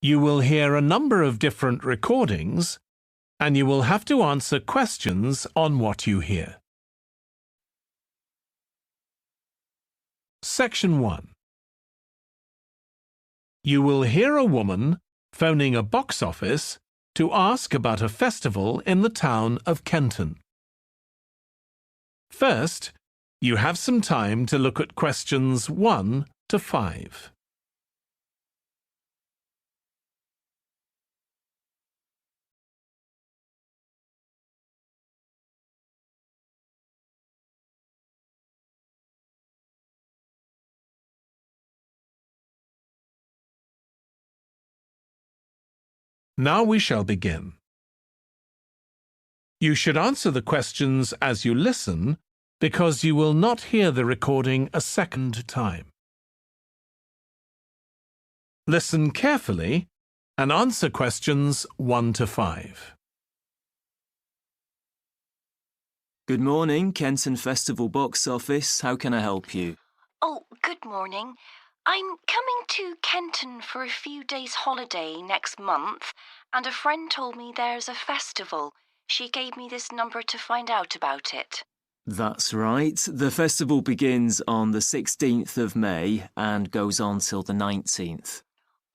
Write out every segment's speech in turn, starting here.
You will hear a number of different recordings, and you will have to answer questions on what you hear. Section 1. You will hear a woman phoning a box office to ask about a festival in the town of Kenton. First, you have some time to look at questions 1 to 5. Now we shall begin. You should answer the questions as you listen, because you will not hear the recording a second time. Listen carefully and answer questions 1 to 5. Good morning, Kenton Festival Box Office. How can I help you? Oh, good morning. I'm coming to Kenton for a few days' holiday next month, and a friend told me there's a festival. She gave me this number to find out about it. That's right. The festival begins on the 16th of May and goes on till the 19th.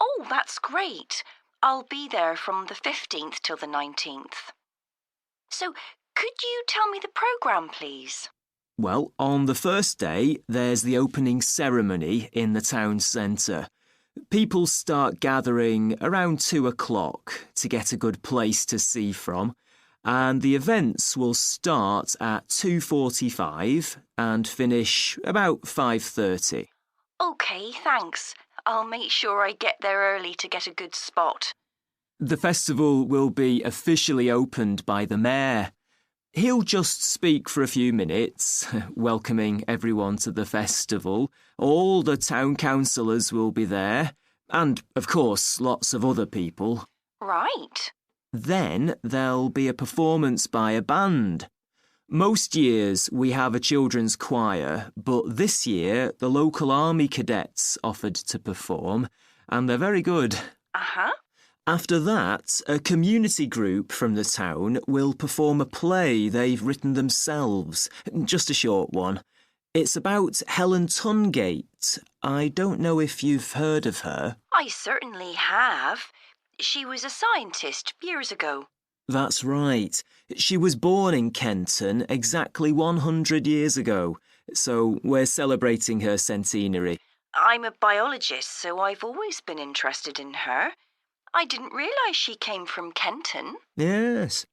Oh, that's great. I'll be there from the 15th till the 19th. So, could you tell me the programme, please? Well, on the first day, there's the opening ceremony in the town centre. People start gathering around 2 o'clock to get a good place to see from, and the events will start at 2:45 and finish about 5:30. OK, thanks. I'll make sure I get there early to get a good spot. The festival will be officially opened by the mayor. He'll just speak for a few minutes, welcoming everyone to the festival. All the town councillors will be there, and, of course, lots of other people. Right. Then there'll be a performance by a band. Most years we have a children's choir, but this year the local army cadets offered to perform, and they're very good. Uh-huh. After that, a community group from the town will perform a play they've written themselves, just a short one. It's about Helen Tungate. I don't know if you've heard of her. I certainly have. She was a scientist years ago. That's right. She was born in Kenton exactly 100 years ago, so we're celebrating her centenary. I'm a biologist, so I've always been interested in her. I didn't realise she came from Kenton. Yes.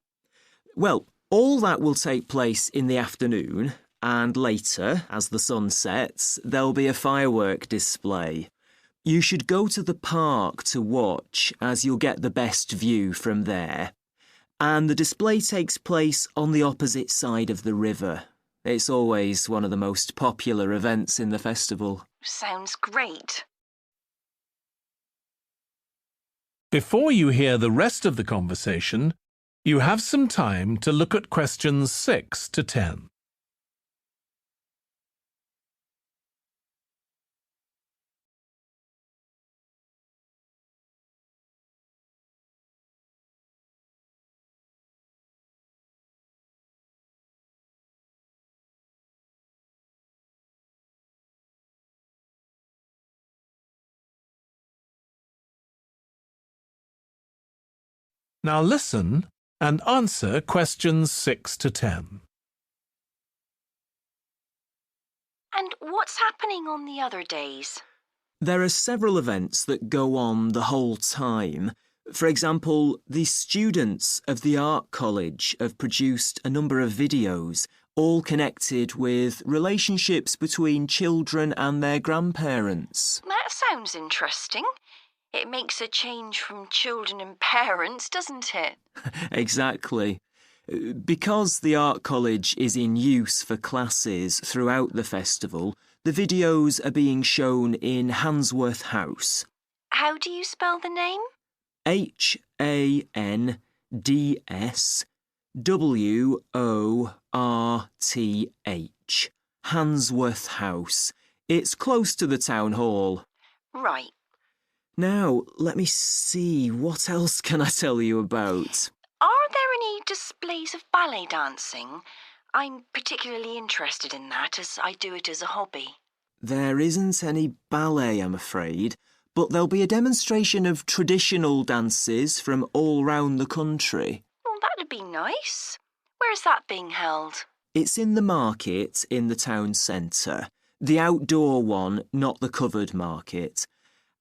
Well, all that will take place in the afternoon, and later, as the sun sets, there'll be a firework display. You should go to the park to watch, as you'll get the best view from there. And the display takes place on the opposite side of the river. It's always one of the most popular events in the festival. Sounds great. Before you hear the rest of the conversation, you have some time to look at questions 6 to 10. Now listen and answer questions 6 to 10. And what's happening on the other days? There are several events that go on the whole time. For example, the students of the art college have produced a number of videos, all connected with relationships between children and their grandparents. That sounds interesting. It makes a change from children and parents, doesn't it? Exactly. Because the art college is in use for classes throughout the festival, the videos are being shown in Handsworth House. How do you spell the name? Handsworth. Handsworth House. It's close to the town hall. Right. Now, let me see, what else can I tell you about? Are there any displays of ballet dancing? I'm particularly interested in that as I do it as a hobby. There isn't any ballet, I'm afraid, but there'll be a demonstration of traditional dances from all round the country. Well, that'd be nice. Where's that being held? It's in the market in the town centre, the outdoor one, not the covered market.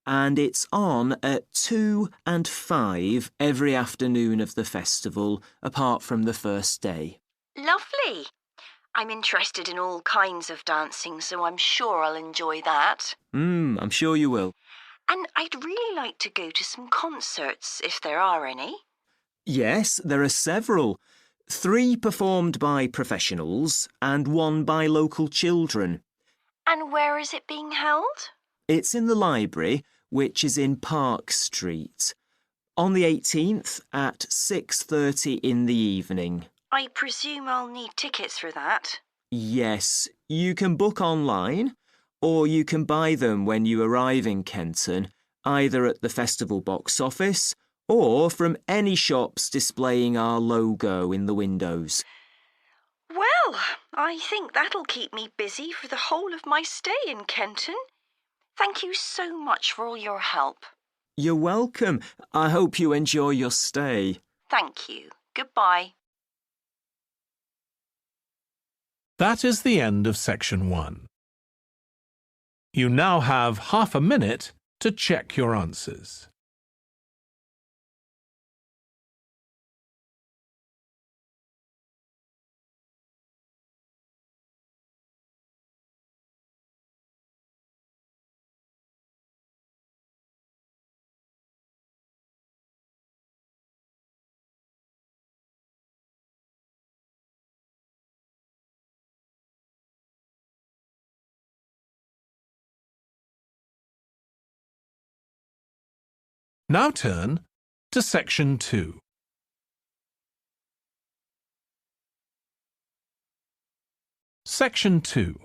And it's on at 2 and 5 every afternoon of the festival, apart from the first day. Lovely. I'm interested in all kinds of dancing, so I'm sure I'll enjoy that. I'm sure you will. And I'd really like to go to some concerts, if there are any. Yes, there are several. 3 performed by professionals and 1 by local children. And where is it being held? It's in the library, which is in Park Street, on the 18th at 6:30 in the evening. I presume I'll need tickets for that. Yes, you can book online, or you can buy them when you arrive in Kenton, either at the festival box office or from any shops displaying our logo in the windows. Well, I think that'll keep me busy for the whole of my stay in Kenton. Thank you so much for all your help. You're welcome. I hope you enjoy your stay. Thank you. Goodbye. That is the end of section 1. You now have half a minute to check your answers. Now turn to section 2. Section 2.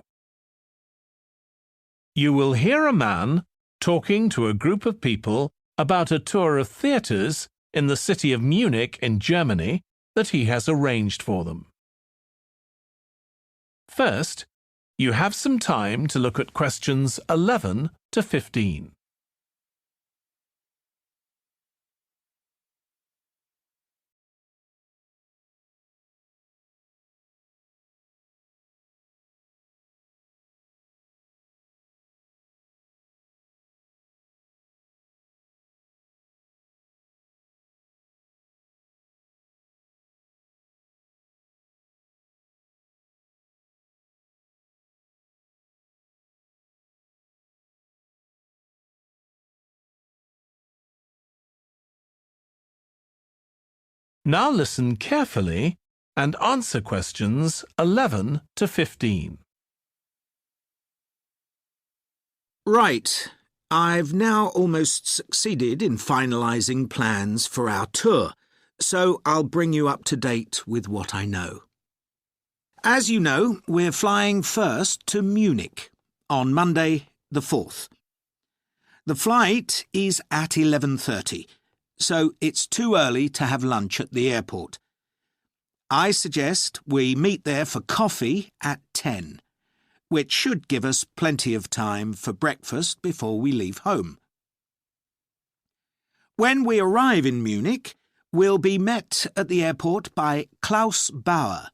You will hear a man talking to a group of people about a tour of theatres in the city of Munich in Germany that he has arranged for them. First, you have some time to look at questions 11 to 15. Now listen carefully and answer questions 11 to 15. Right. I've now almost succeeded in finalising plans for our tour, so I'll bring you up to date with what I know. As you know, we're flying first to Munich on Monday the 4th. The flight is at 11:30, so it's too early to have lunch at the airport. I suggest we meet there for coffee at 10, which should give us plenty of time for breakfast before we leave home. When we arrive in Munich, we'll be met at the airport by Klaus Bauer.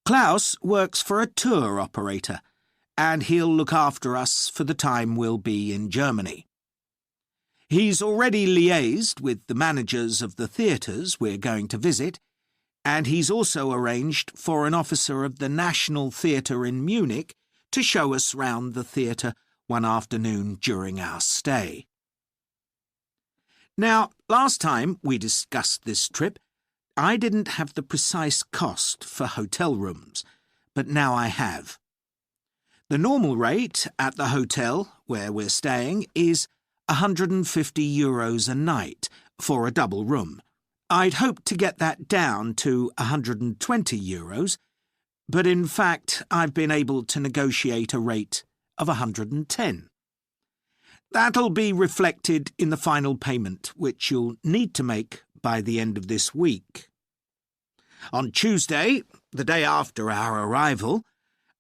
Klaus works for a tour operator, and he'll look after us for the time we'll be in Germany. He's already liaised with the managers of the theatres we're going to visit, and he's also arranged for an officer of the National Theatre in Munich to show us round the theatre one afternoon during our stay. Now, last time we discussed this trip, I didn't have the precise cost for hotel rooms, but now I have. The normal rate at the hotel where we're staying is €150 a night for a double room. I'd hoped to get that down to €120, but in fact I've been able to negotiate a rate of 110. That'll be reflected in the final payment, which you'll need to make by the end of this week. On Tuesday, the day after our arrival,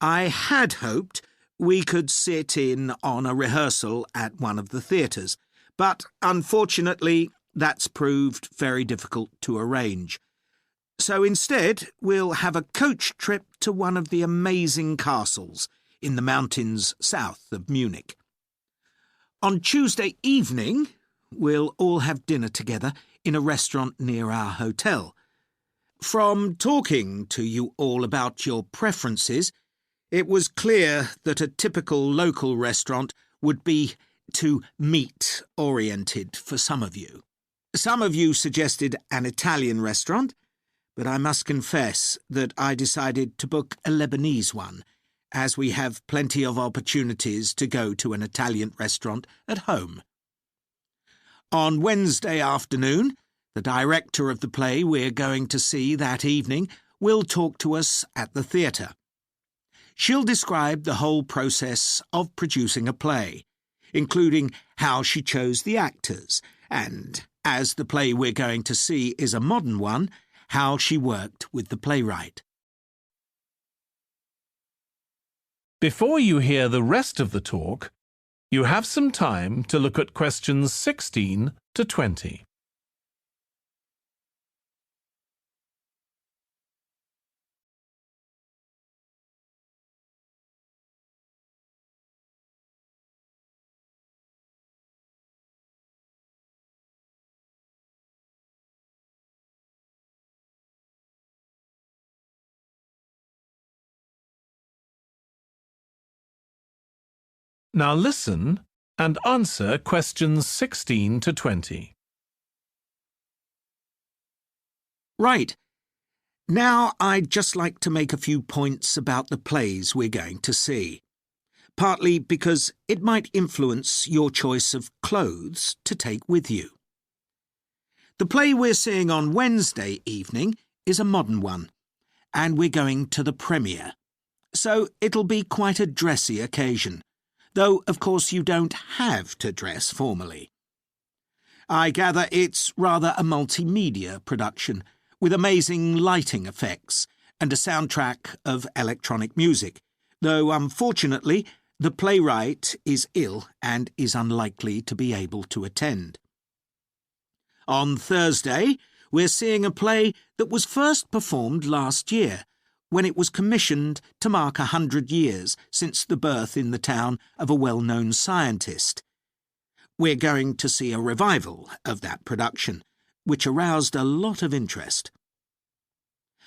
I had hoped we could sit in on a rehearsal at one of the theatres, but unfortunately that's proved very difficult to arrange. So instead, we'll have a coach trip to one of the amazing castles in the mountains south of Munich. On Tuesday evening, we'll all have dinner together in a restaurant near our hotel. From talking to you all about your preferences, it was clear that a typical local restaurant would be too meat-oriented for some of you. Some of you suggested an Italian restaurant, but I must confess that I decided to book a Lebanese one, as we have plenty of opportunities to go to an Italian restaurant at home. On Wednesday afternoon, the director of the play we're going to see that evening will talk to us at the theatre. She'll describe the whole process of producing a play, including how she chose the actors, and, as the play we're going to see is a modern one, how she worked with the playwright. Before you hear the rest of the talk, you have some time to look at questions 16 to 20. Now listen and answer questions 16 to 20. Right. Now I'd just like to make a few points about the plays we're going to see, partly because it might influence your choice of clothes to take with you. The play we're seeing on Wednesday evening is a modern one, and we're going to the premiere, so it'll be quite a dressy occasion, though of course you don't have to dress formally. I gather it's rather a multimedia production, with amazing lighting effects and a soundtrack of electronic music, though unfortunately the playwright is ill and is unlikely to be able to attend. On Thursday, we're seeing a play that was first performed last year, when it was commissioned to mark 100 years since the birth in the town of a well-known scientist. We're going to see a revival of that production, which aroused a lot of interest.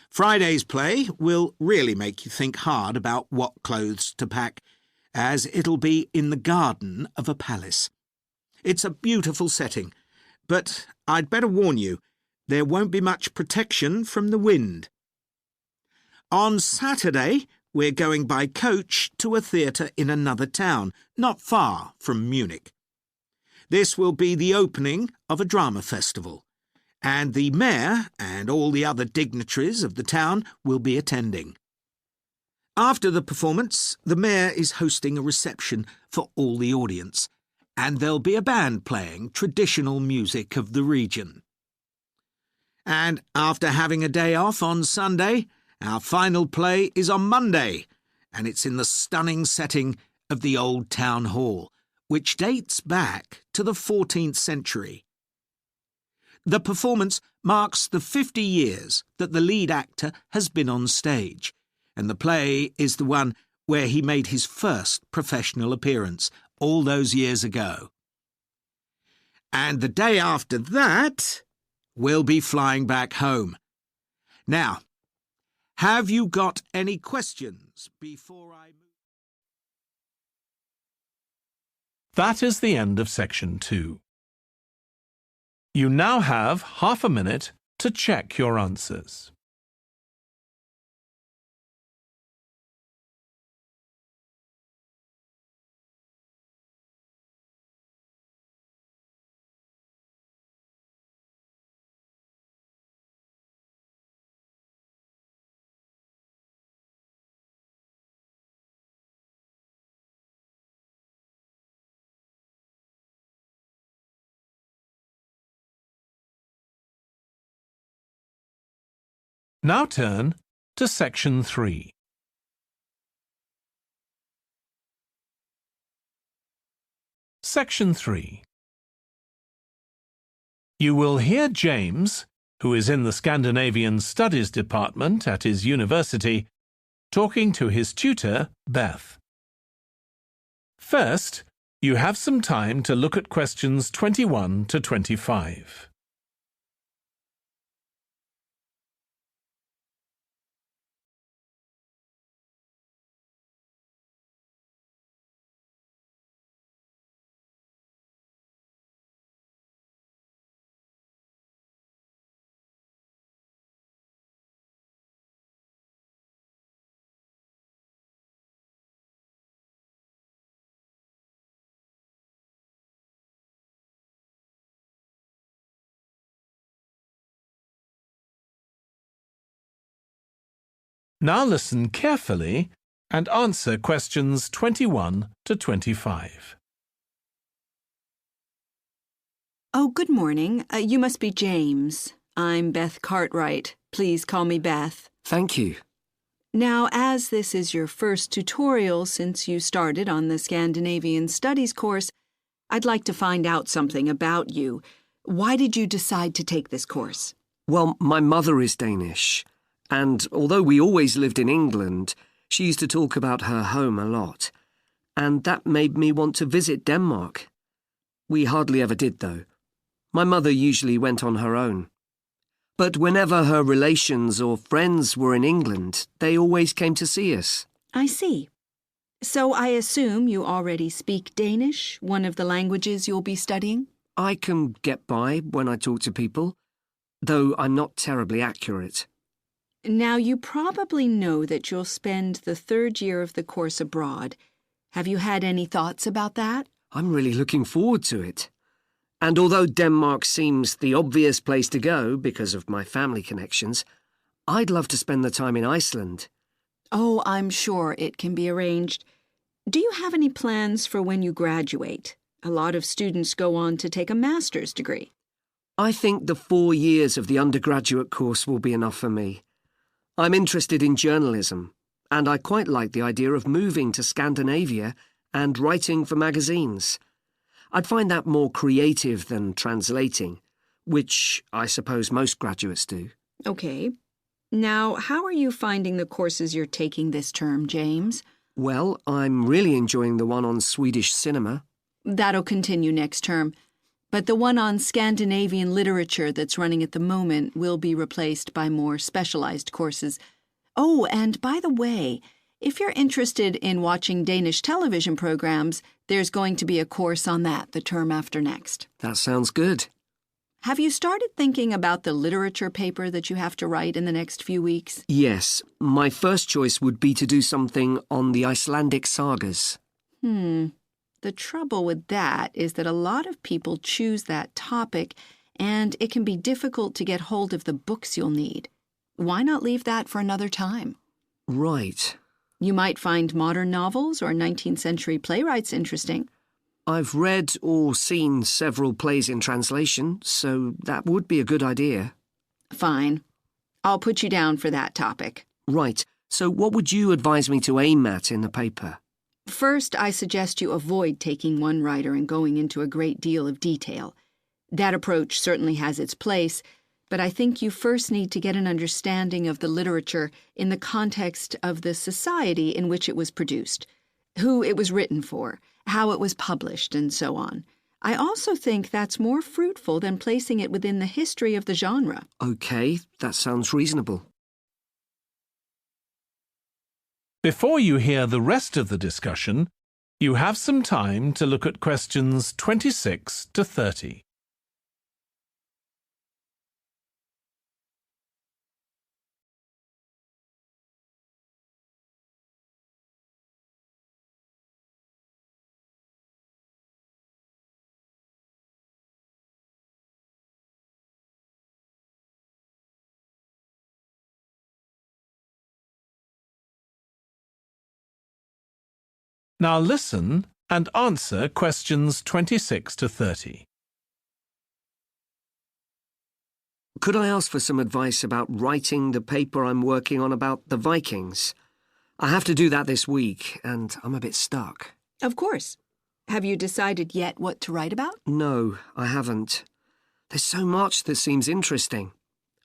Friday's play will really make you think hard about what clothes to pack, as it'll be in the garden of a palace. It's a beautiful setting, but I'd better warn you, there won't be much protection from the wind. On Saturday, we're going by coach to a theatre in another town, not far from Munich. This will be the opening of a drama festival, and the mayor and all the other dignitaries of the town will be attending. After the performance, the mayor is hosting a reception for all the audience, and there'll be a band playing traditional music of the region. And after having a day off on Sunday, our final play is on Monday, and it's in the stunning setting of the old town hall, which dates back to the 14th century. The performance marks the 50 years that the lead actor has been on stage, and the play is the one where he made his first professional appearance all those years ago. And the day after that, we'll be flying back home. Now, have you got any questions before I move? That is the end of section 2. You now have half a minute to check your answers. Now turn to Section 3. Section 3. You will hear James, who is in the Scandinavian Studies Department at his university, talking to his tutor, Beth. First, you have some time to look at questions 21 to 25. Now listen carefully and answer questions 21 to 25. Oh, good morning. You must be James. I'm Beth Cartwright. Please call me Beth. Thank you. Now, as this is your first tutorial since you started on the Scandinavian Studies course, I'd like to find out something about you. Why did you decide to take this course? Well, my mother is Danish, and although we always lived in England, she used to talk about her home a lot, and that made me want to visit Denmark. We hardly ever did, though. My mother usually went on her own. But whenever her relations or friends were in England, they always came to see us. I see. So I assume you already speak Danish, one of the languages you'll be studying? I can get by when I talk to people, though I'm not terribly accurate. Now, you probably know that you'll spend the third year of the course abroad. Have you had any thoughts about that? I'm really looking forward to it. And although Denmark seems the obvious place to go because of my family connections, I'd love to spend the time in Iceland. Oh, I'm sure it can be arranged. Do you have any plans for when you graduate? A lot of students go on to take a master's degree. I think the 4 years of the undergraduate course will be enough for me. I'm interested in journalism, and I quite like the idea of moving to Scandinavia and writing for magazines. I'd find that more creative than translating, which I suppose most graduates do. Okay. Now, how are you finding the courses you're taking this term, James? Well, I'm really enjoying the one on Swedish cinema. That'll continue next term. But the one on Scandinavian literature that's running at the moment will be replaced by more specialized courses. Oh, and by the way, if you're interested in watching Danish television programs, there's going to be a course on that the term after next. That sounds good. Have you started thinking about the literature paper that you have to write in the next few weeks? Yes, my first choice would be to do something on the Icelandic sagas. The trouble with that is that a lot of people choose that topic, and it can be difficult to get hold of the books you'll need. Why not leave that for another time? Right. You might find modern novels or 19th century playwrights interesting. I've read or seen several plays in translation, so that would be a good idea. Fine. I'll put you down for that topic. Right. So what would you advise me to aim at in the paper? First, I suggest you avoid taking one writer and going into a great deal of detail. That approach certainly has its place, but I think you first need to get an understanding of the literature in the context of the society in which it was produced, who it was written for, how it was published, and so on. I also think that's more fruitful than placing it within the history of the genre. Okay, that sounds reasonable. Before you hear the rest of the discussion, you have some time to look at questions 26 to 30. Now listen and answer questions 26 to 30. Could I ask for some advice about writing the paper I'm working on about the Vikings? I have to do that this week, and I'm a bit stuck. Of course. Have you decided yet what to write about? No, I haven't. There's so much that seems interesting.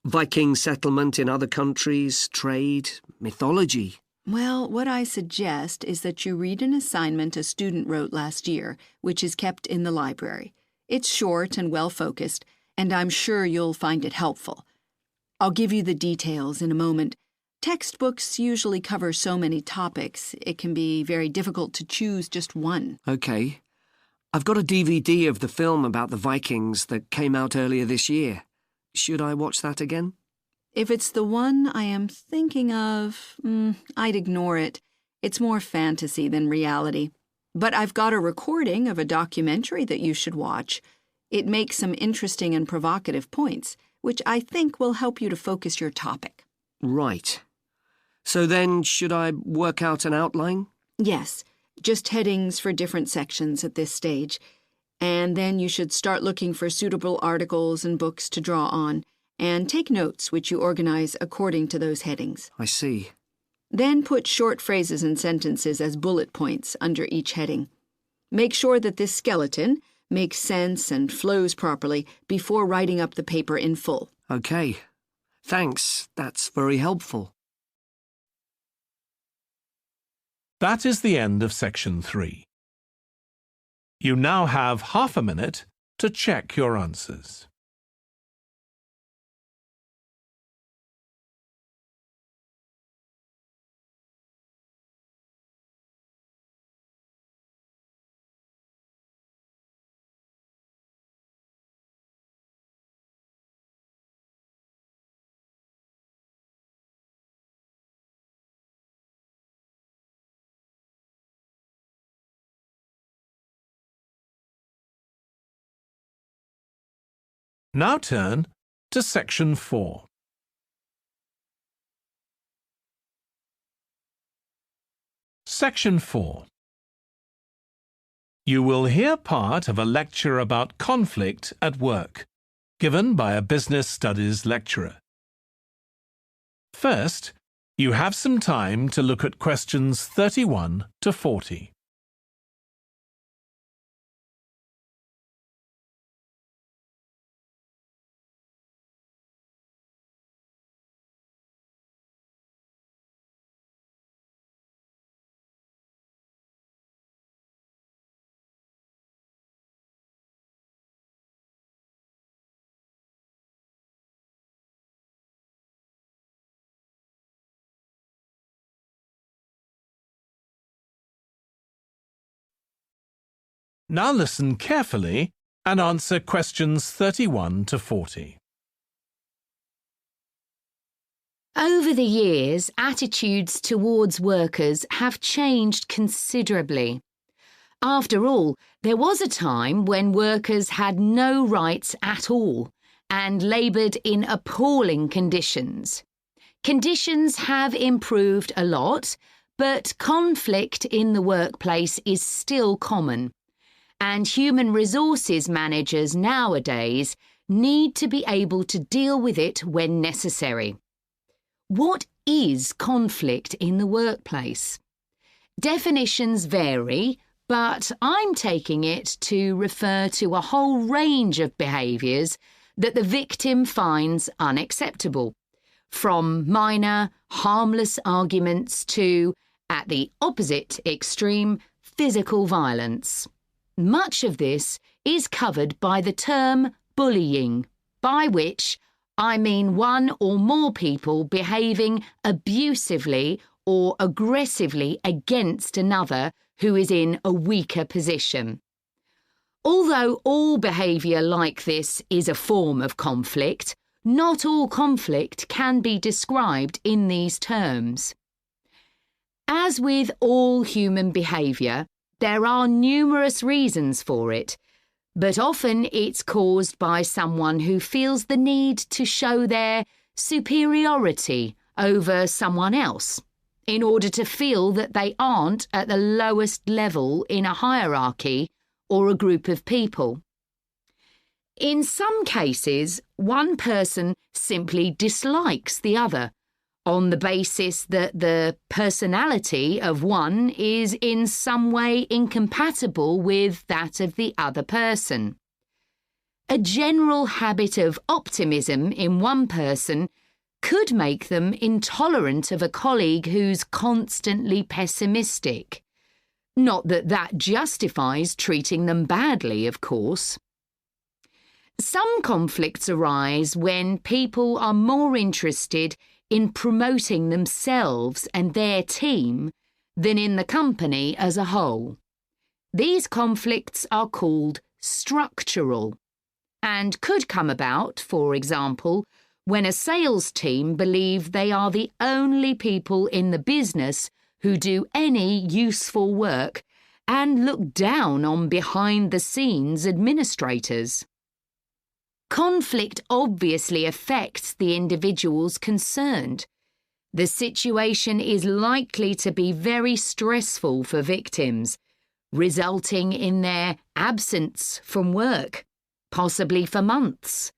Viking settlement in other countries, trade, mythology. Well, what I suggest is that you read an assignment a student wrote last year, which is kept in the library. It's short and well-focused, and I'm sure you'll find it helpful. I'll give you the details in a moment. Textbooks usually cover so many topics, it can be very difficult to choose just one. OK. I've got a DVD of the film about the Vikings that came out earlier this year. Should I watch that again? If it's the one I am thinking of, I'd ignore it. It's more fantasy than reality. But I've got a recording of a documentary that you should watch. It makes some interesting and provocative points, which I think will help you to focus your topic. Right. So then, should I work out an outline? Yes, just headings for different sections at this stage. And then you should start looking for suitable articles and books to draw on, and take notes which you organize according to those headings. I see. Then put short phrases and sentences as bullet points under each heading. Make sure that this skeleton makes sense and flows properly before writing up the paper in full. OK. Thanks. That's very helpful. That is the end of section 3. You now have half a minute to check your answers. Now turn to section 4. Section 4. You will hear part of a lecture about conflict at work, given by a business studies lecturer. First, you have some time to look at questions 31 to 40. Now listen carefully and answer questions 31 to 40. Over the years, attitudes towards workers have changed considerably. After all, there was a time when workers had no rights at all and laboured in appalling conditions. Conditions have improved a lot, but conflict in the workplace is still common. And human resources managers nowadays need to be able to deal with it when necessary. What is conflict in the workplace? Definitions vary, but I'm taking it to refer to a whole range of behaviours that the victim finds unacceptable, from minor, harmless arguments to, at the opposite extreme, physical violence. Much of this is covered by the term bullying, by which I mean one or more people behaving abusively or aggressively against another who is in a weaker position. Although all behaviour like this is a form of conflict, not all conflict can be described in these terms. As with all human behaviour, there are numerous reasons for it, but often it's caused by someone who feels the need to show their superiority over someone else in order to feel that they aren't at the lowest level in a hierarchy or a group of people. In some cases, one person simply dislikes the other, on the basis that the personality of one is in some way incompatible with that of the other person. A general habit of optimism in one person could make them intolerant of a colleague who's constantly pessimistic. Not that that justifies treating them badly, of course. Some conflicts arise when people are more interested in promoting themselves and their team than in the company as a whole. These conflicts are called structural and could come about, for example, when a sales team believe they are the only people in the business who do any useful work and look down on behind-the-scenes administrators. Conflict obviously affects the individuals concerned. The situation is likely to be very stressful for victims, resulting in their absence from work, possibly for months.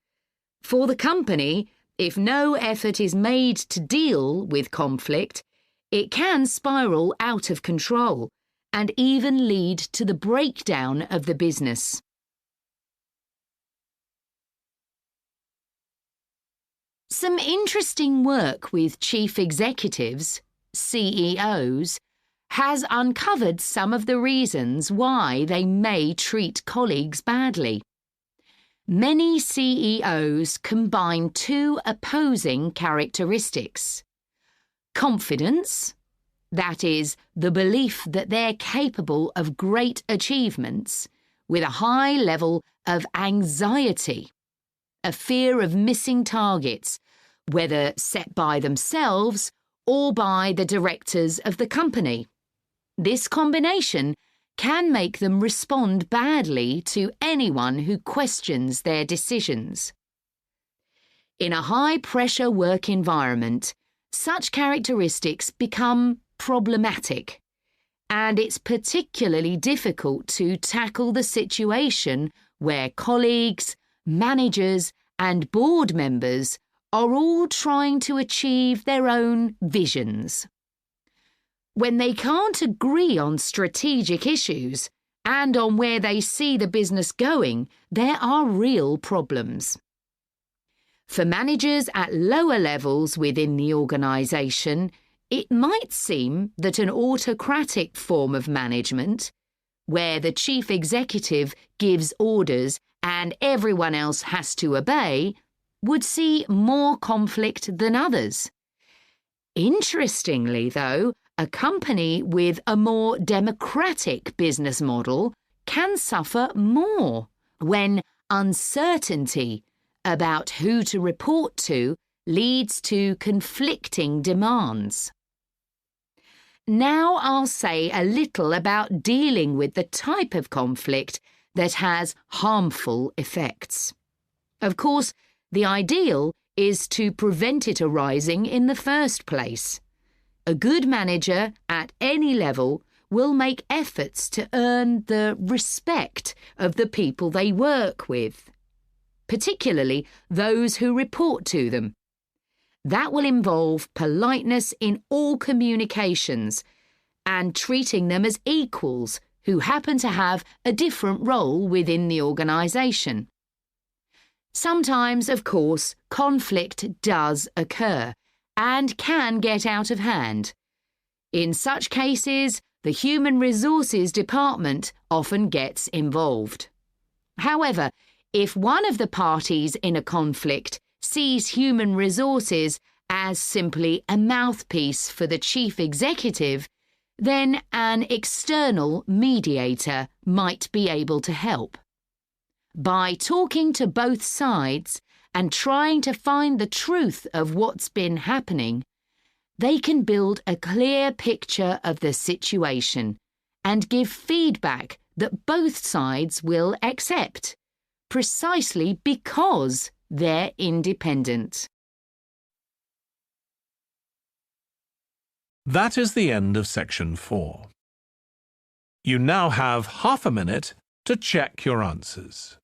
For the company, if no effort is made to deal with conflict, it can spiral out of control and even lead to the breakdown of the business. Some interesting work with chief executives, CEOs, has uncovered some of the reasons why they may treat colleagues badly. Many CEOs combine two opposing characteristics: confidence, that is, the belief that they're capable of great achievements, with a high level of anxiety, a fear of missing targets, whether set by themselves or by the directors of the company. This combination can make them respond badly to anyone who questions their decisions. In a high-pressure work environment, such characteristics become problematic, and it's particularly difficult to tackle the situation where colleagues, managers, and board members are all trying to achieve their own visions. When they can't agree on strategic issues and on where they see the business going, there are real problems. For managers at lower levels within the organisation, it might seem that an autocratic form of management, where the chief executive gives orders and everyone else has to obey, would see more conflict than others. Interestingly, though, a company with a more democratic business model can suffer more when uncertainty about who to report to leads to conflicting demands. Now I'll say a little about dealing with the type of conflict that has harmful effects. Of course, the ideal is to prevent it arising in the first place. A good manager at any level will make efforts to earn the respect of the people they work with, particularly those who report to them. That will involve politeness in all communications and treating them as equals who happen to have a different role within the organisation. Sometimes, of course, conflict does occur and can get out of hand. In such cases, the Human Resources Department often gets involved. However, if one of the parties in a conflict sees human resources as simply a mouthpiece for the chief executive, then an external mediator might be able to help. By talking to both sides and trying to find the truth of what's been happening, they can build a clear picture of the situation and give feedback that both sides will accept, precisely because they're independent. That is the end of section 4. You now have half a minute to check your answers.